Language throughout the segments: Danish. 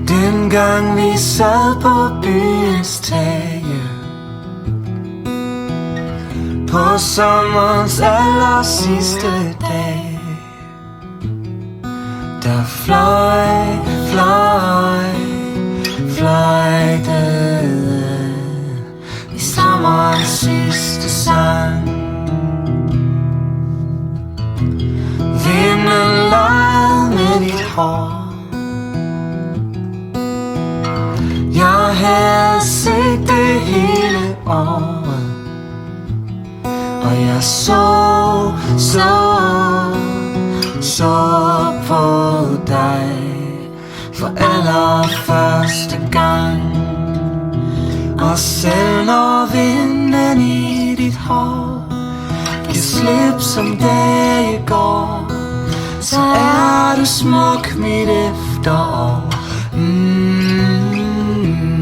Dengang vi sad på byens tage, på sommerens aller sidste dag, der fløjtede i sommerens sidste sang. Vinden legede med dit hår. Jeg havde set det hele året, og jeg så på dig for allerførste gang. Og selv når vinden i dit hår giver slip som dage går, så er du smuk mit efterår.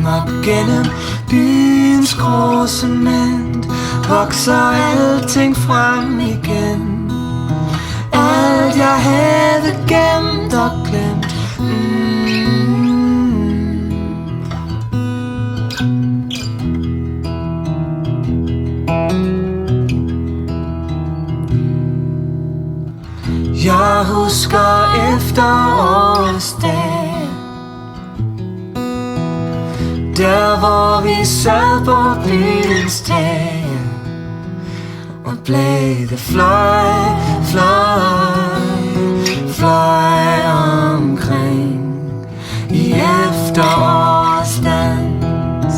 Op gennem byens grå cement vokser alting frem igen. Alt jeg havde gemt og glemt. Jeg husker efterårsdag, der hvor vi sad på byens tage, og blæde fløj omkring i efterårsdans.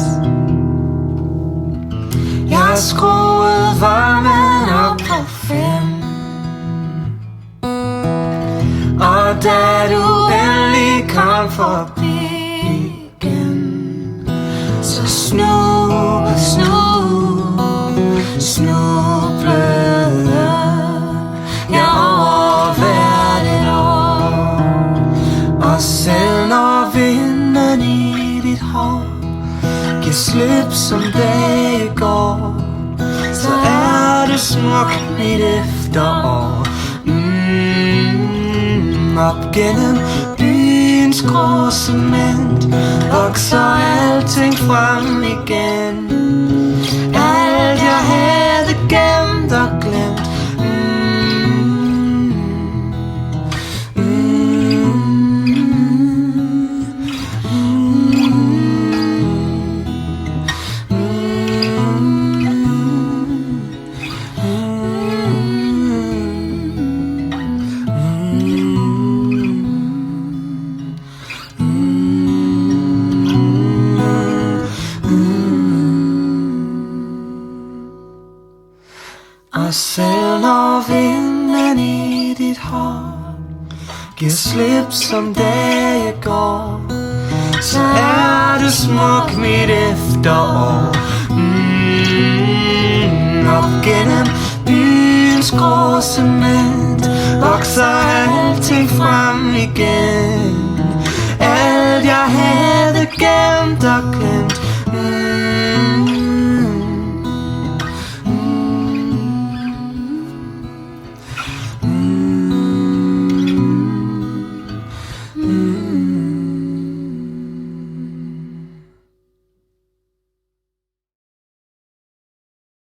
Jeg skruede varmen op på 5, og da du endelig kom forbi igen, så snublede jeg over hvert et år. Og selv når vinden i dit hår giver slip som dage går, så er det smukt mit efterår. Op gennem byens grå cement vokser alting frem igen. Alt jeg havde gemt og glemt. Og selv når vinden i dit hår giver slip som dage går, så er det smuk mit efterår. Op gennem byens grå cement vokser alting frem igen. Alt jeg havde gemt og glemt.